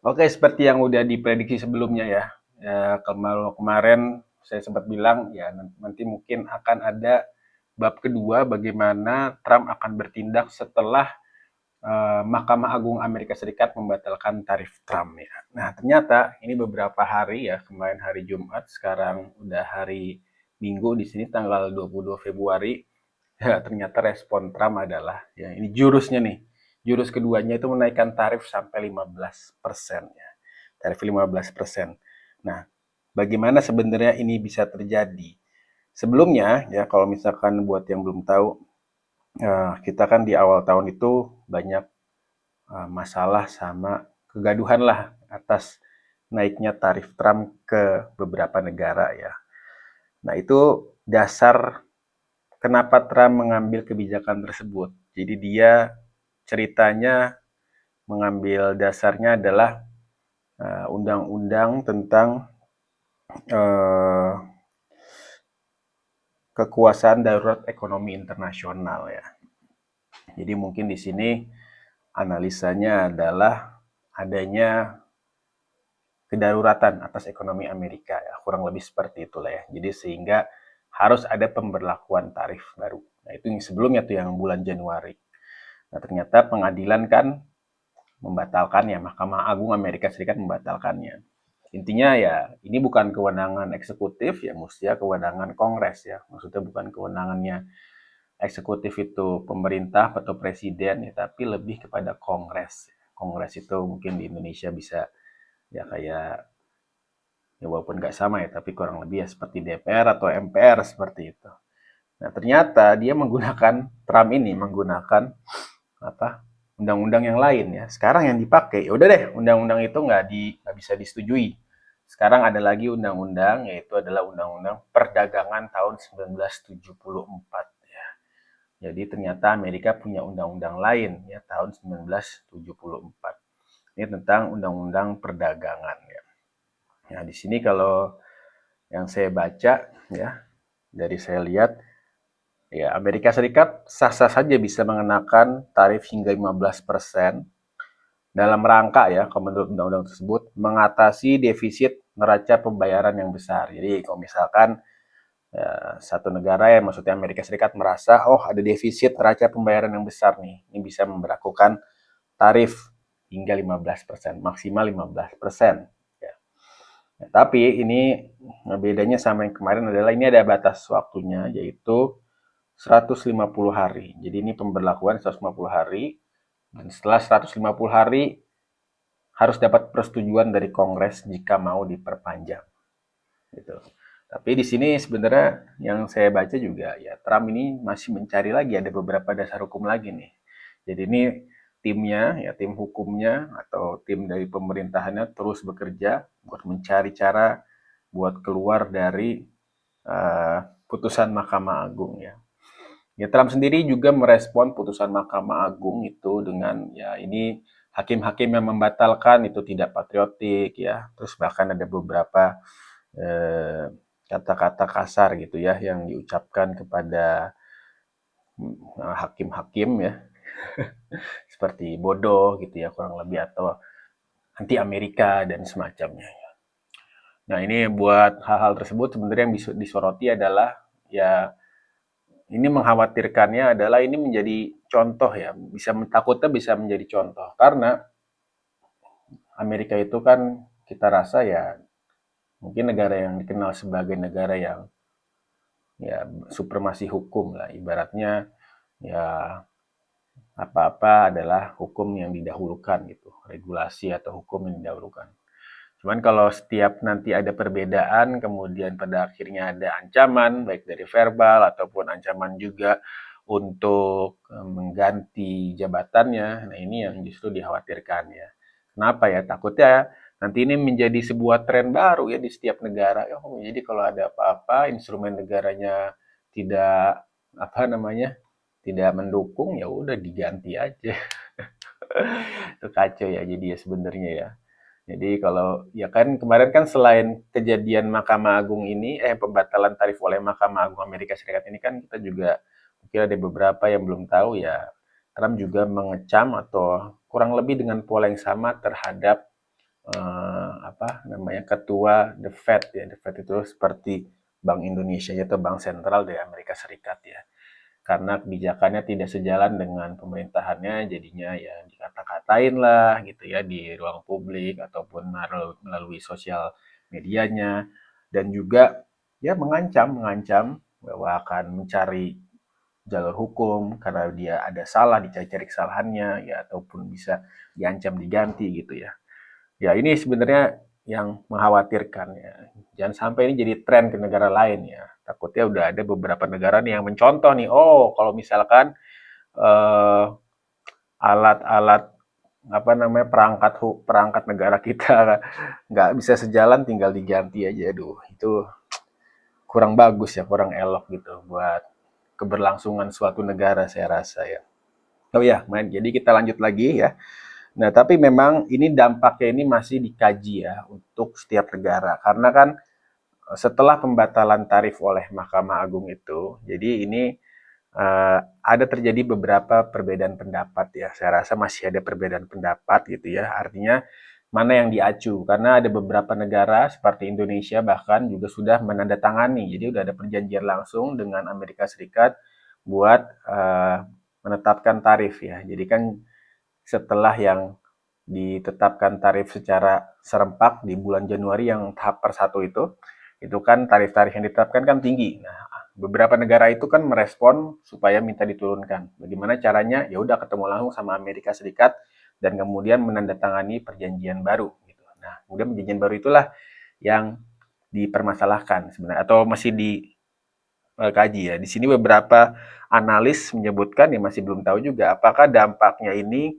Oke, seperti yang udah diprediksi sebelumnya ya. Ya, kemarin saya sempat bilang ya nanti mungkin akan ada bab kedua bagaimana Trump akan bertindak setelah Mahkamah Agung Amerika Serikat membatalkan tarif Trump ya. Nah, ternyata ini beberapa hari ya, kemarin hari Jumat, sekarang udah hari Minggu di sini tanggal 22 Februari. Ya, ternyata respon Trump adalah ya ini jurusnya nih. Jurus keduanya itu menaikkan tarif sampai 15% ya. Tarif 15%. Nah, bagaimana sebenarnya ini bisa terjadi? Sebelumnya ya kalau misalkan buat yang belum tahu, kita kan di awal tahun itu banyak masalah sama kegaduhan lah atas naiknya tarif Trump ke beberapa negara ya. Nah, itu dasar kenapa Trump mengambil kebijakan tersebut. Jadi dia ceritanya mengambil dasarnya adalah undang-undang tentang uh, kekuasaan darurat ekonomi internasional ya. Jadi mungkin di sini analisanya adalah adanya kedaruratan atas ekonomi Amerika ya, kurang lebih seperti itulah ya. Jadi sehingga harus ada pemberlakuan tarif baru. Nah, itu yang sebelumnya tuh yang bulan Januari. Nah, ternyata pengadilan kan membatalkan ya, Mahkamah Agung Amerika Serikat membatalkannya. Intinya ya, ini bukan kewenangan eksekutif ya, mestinya kewenangan Kongres ya. Maksudnya bukan kewenangannya eksekutif itu pemerintah atau presiden ya, tapi lebih kepada Kongres. Kongres itu mungkin di Indonesia bisa ya kayak ya walaupun nggak sama ya, tapi kurang lebih ya seperti DPR atau MPR seperti itu. Nah, ternyata dia menggunakan Trump ini menggunakan apa undang-undang yang lain ya. Sekarang yang dipakai, ya udah deh, undang-undang itu nggak bisa disetujui. Sekarang ada lagi undang-undang, yaitu adalah Undang-Undang Perdagangan tahun 1974 ya. Jadi ternyata Amerika punya undang-undang lain ya tahun 1974. Ini tentang Undang-Undang Perdagangan ya. Nah, di sini kalau yang saya baca ya, dari saya lihat ya, Amerika Serikat sah-sah saja bisa mengenakan tarif hingga 15% dalam rangka ya, kalau menurut undang-undang tersebut, mengatasi defisit neraca pembayaran yang besar. Jadi kalau misalkan ya, satu negara yang maksudnya Amerika Serikat merasa, oh ada defisit neraca pembayaran yang besar nih, ini bisa memberlakukan tarif hingga 15%, maksimal 15%. Ya. Nah, tapi ini bedanya sama yang kemarin adalah ini ada batas waktunya, yaitu 150 hari. Jadi ini pemberlakuan 150 hari, dan setelah 150 hari harus dapat persetujuan dari Kongres jika mau diperpanjang. Gitu. Tapi di sini sebenarnya yang saya baca juga ya Trump ini masih mencari lagi ada beberapa dasar hukum lagi nih. Jadi ini timnya ya tim hukumnya atau tim dari pemerintahannya terus bekerja buat mencari cara buat keluar dari putusan Mahkamah Agung ya. Ya, Trump sendiri juga merespon putusan Mahkamah Agung itu dengan ya ini hakim-hakim yang membatalkan itu tidak patriotik ya. Terus bahkan ada beberapa eh, kata-kata kasar gitu ya yang diucapkan kepada hakim-hakim ya seperti bodoh gitu ya kurang lebih atau anti Amerika dan semacamnya. Nah, ini buat hal-hal tersebut sebenarnya yang bisa disoroti adalah ya ini mengkhawatirkannya adalah ini menjadi contoh ya, bisa takutnya bisa menjadi contoh karena Amerika itu kan kita rasa ya mungkin negara yang dikenal sebagai negara yang ya supremasi hukum lah ibaratnya ya apa-apa adalah hukum yang didahulukan gitu, regulasi atau hukum yang didahulukan. Cuman kalau setiap nanti ada perbedaan, kemudian pada akhirnya ada ancaman, baik dari verbal ataupun ancaman juga untuk mengganti jabatannya, nah ini yang justru dikhawatirkan ya. Kenapa ya? Takutnya nanti ini menjadi sebuah tren baru ya di setiap negara. Oh, jadi kalau ada apa-apa, instrumen negaranya tidak apa namanya tidak mendukung, ya udah diganti aja. Itu kacau ya jadi ya sebenarnya ya. Jadi kalau ya kan kemarin kan selain kejadian Mahkamah Agung ini, pembatalan tarif oleh Mahkamah Agung Amerika Serikat ini kan kita juga mungkin ada beberapa yang belum tahu ya, Trump juga mengecam atau kurang lebih dengan pola yang sama terhadap ketua The Fed ya. The Fed itu seperti Bank Indonesia atau Bank Sentral dari Amerika Serikat ya. Karena kebijakannya tidak sejalan dengan pemerintahannya, jadinya ya dikata-katain lah gitu ya di ruang publik ataupun melalui sosial medianya, dan juga ya mengancam bahwa akan mencari jalur hukum karena dia ada salah, dicari-cari kesalahannya ya, ataupun bisa diancam diganti gitu ya. Ya ini sebenarnya yang mengkhawatirkan ya. Jangan sampai ini jadi tren ke negara lain ya. Takutnya udah ada beberapa negara nih yang mencontoh nih. Oh, kalau misalkan eh, alat-alat perangkat negara kita nggak bisa sejalan, tinggal diganti aja. Aduh, itu kurang bagus ya, kurang elok gitu buat keberlangsungan suatu negara saya rasa ya. Oh ya, jadi kita lanjut lagi ya. Nah, tapi memang ini dampaknya ini masih dikaji ya untuk setiap negara. Karena kan setelah pembatalan tarif oleh Mahkamah Agung itu, jadi ini ada terjadi beberapa perbedaan pendapat ya. Saya rasa masih ada perbedaan pendapat gitu ya. Artinya mana yang diacu, karena ada beberapa negara seperti Indonesia bahkan juga sudah menandatangani. Jadi udah ada perjanjian langsung dengan Amerika Serikat buat menetapkan tarif ya. Jadi kan setelah yang ditetapkan tarif secara serempak di bulan Januari yang tahap per satu itu kan tarif-tarif yang ditetapkan kan tinggi. Nah, beberapa negara itu kan merespon supaya minta diturunkan. Bagaimana caranya? Ya udah ketemu langsung sama Amerika Serikat dan kemudian menandatangani perjanjian baru. Gitu. Nah, kemudian perjanjian baru itulah yang dipermasalahkan sebenarnya atau masih dikaji ya. Di sini beberapa analis menyebutkan ya masih belum tahu juga apakah dampaknya ini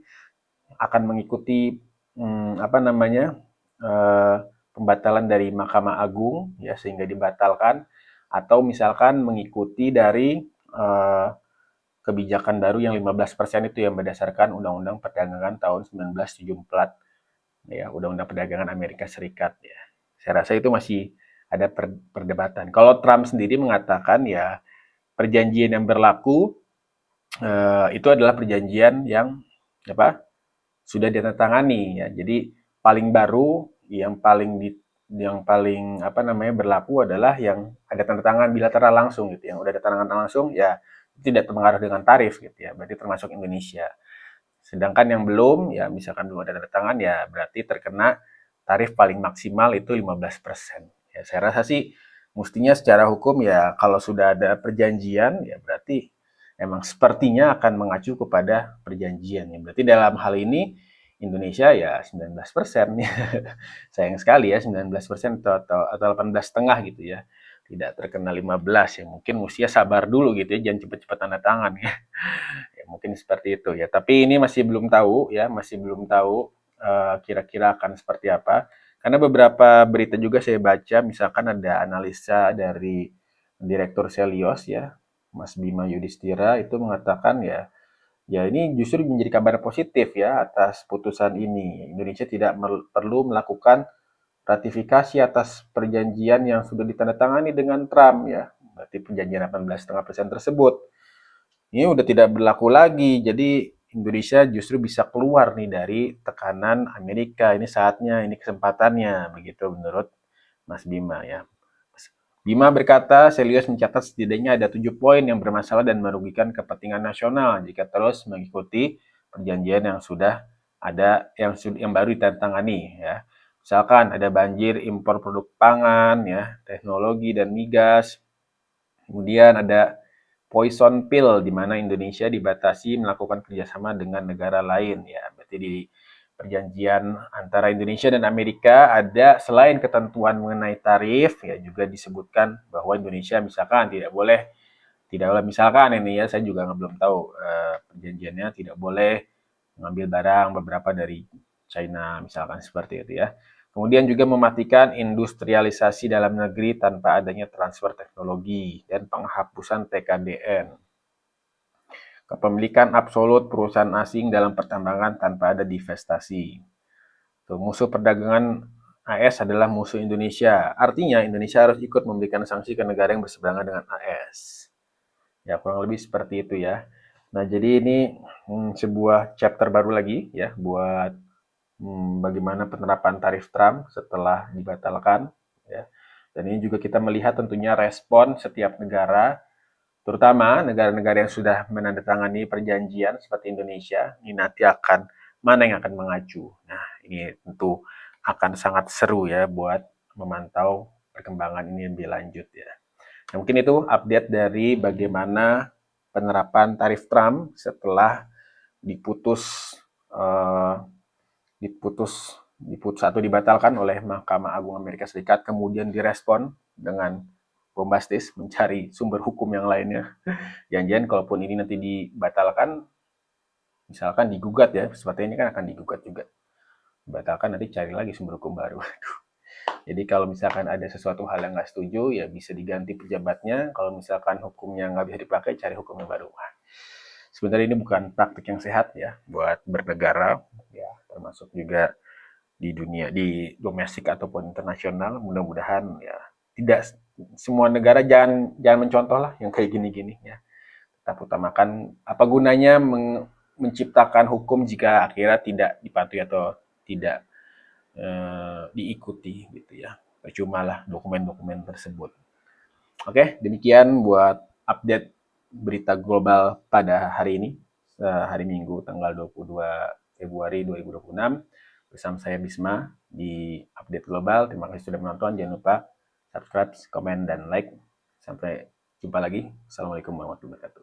akan mengikuti eh, pembatalan dari Mahkamah Agung ya sehingga dibatalkan, atau misalkan mengikuti dari kebijakan baru yang 15% itu yang berdasarkan Undang-Undang Perdagangan tahun 1974 ya, Undang-Undang Perdagangan Amerika Serikat ya. Saya rasa itu masih ada perdebatan. Kalau Trump sendiri mengatakan ya perjanjian yang berlaku itu adalah perjanjian yang apa sudah ditandatangani ya. Jadi paling baru yang paling berlaku adalah yang ada tanda tangan bilateral langsung gitu. Yang udah ada tanda tangan langsung ya tidak terpengaruh dengan tarif gitu ya. Berarti termasuk Indonesia. Sedangkan yang belum ya misalkan belum ada tanda tangan ya berarti terkena tarif paling maksimal itu 15%. Ya saya rasa sih mestinya secara hukum ya kalau sudah ada perjanjian ya berarti emang sepertinya akan mengacu kepada perjanjian ya. Berarti dalam hal ini Indonesia ya 19%. Sayang sekali ya 19% atau 18,5 gitu ya. Tidak terkena 15 ya. Mungkin mestinya sabar dulu gitu ya, jangan cepat-cepat tanda tangan ya. Ya mungkin seperti itu ya. Tapi ini masih belum tahu ya, masih belum tahu kira-kira akan seperti apa. Karena beberapa berita juga saya baca, misalkan ada analisa dari Direktur Selios ya, Mas Bima Yudhistira itu mengatakan ya, ya ini justru menjadi kabar positif ya atas putusan ini. Indonesia tidak perlu melakukan ratifikasi atas perjanjian yang sudah ditandatangani dengan Trump ya. Berarti perjanjian 18,5% tersebut ini udah tidak berlaku lagi. Jadi Indonesia justru bisa keluar nih dari tekanan Amerika. Ini saatnya, ini kesempatannya, begitu menurut Mas Bima ya. Bima berkata, Selius mencatat setidaknya ada 7 poin yang bermasalah dan merugikan kepentingan nasional jika terus mengikuti perjanjian yang sudah ada, yang baru ditandatangani ya. Misalkan ada banjir impor produk pangan ya, teknologi dan migas. Kemudian ada poison pill di mana Indonesia dibatasi melakukan kerjasama dengan negara lain ya. Berarti di perjanjian antara Indonesia dan Amerika ada selain ketentuan mengenai tarif ya juga disebutkan bahwa Indonesia misalkan tidak boleh misalkan ini ya saya juga belum tahu perjanjiannya tidak boleh mengambil barang beberapa dari China misalkan seperti itu ya. Kemudian juga mematikan industrialisasi dalam negeri tanpa adanya transfer teknologi dan penghapusan TKDN. Kepemilikan absolut perusahaan asing dalam pertambangan tanpa ada divestasi. Tuh, musuh perdagangan AS adalah musuh Indonesia. Artinya Indonesia harus ikut memberikan sanksi ke negara yang berseberangan dengan AS. Ya, kurang lebih seperti itu ya. Nah, jadi ini sebuah chapter baru lagi ya buat bagaimana penerapan tarif Trump setelah dibatalkan, ya. Dan ini juga kita melihat tentunya respon setiap negara, terutama negara-negara yang sudah menandatangani perjanjian seperti Indonesia, ini nanti akan mana yang akan mengacu. Nah, ini tentu akan sangat seru ya buat memantau perkembangan ini lebih lanjut ya. Nah, mungkin itu update dari bagaimana penerapan tarif Trump setelah diputus eh, diputus atau dibatalkan oleh Mahkamah Agung Amerika Serikat, kemudian direspon dengan bombastis mencari sumber hukum yang lainnya. Jangan-jangan kalaupun ini nanti dibatalkan, misalkan digugat ya, seperti ini kan akan digugat juga. Dibatalkan nanti cari lagi sumber hukum baru. Jadi kalau misalkan ada sesuatu hal yang nggak setuju, ya bisa diganti pejabatnya. Kalau misalkan hukumnya nggak bisa dipakai, cari hukum yang baru. Sebenarnya ini bukan praktik yang sehat ya buat bernegara, ya termasuk juga di dunia, di domestik ataupun internasional. Mudah-mudahan ya tidak semua negara jangan jangan mencontoh lah yang kayak gini-gini ya. Tetap utamakan apa gunanya menciptakan hukum jika akhirnya tidak dipatuhi atau tidak diikuti gitu ya. Percuma lah dokumen-dokumen tersebut. Oke, demikian buat update berita global pada hari ini, hari Minggu tanggal 22 Februari 2026. Bersama saya Bisma di update global. Terima kasih sudah menonton. Jangan lupa subscribe, komen, dan like. Sampai jumpa lagi. Assalamualaikum warahmatullahi wabarakatuh.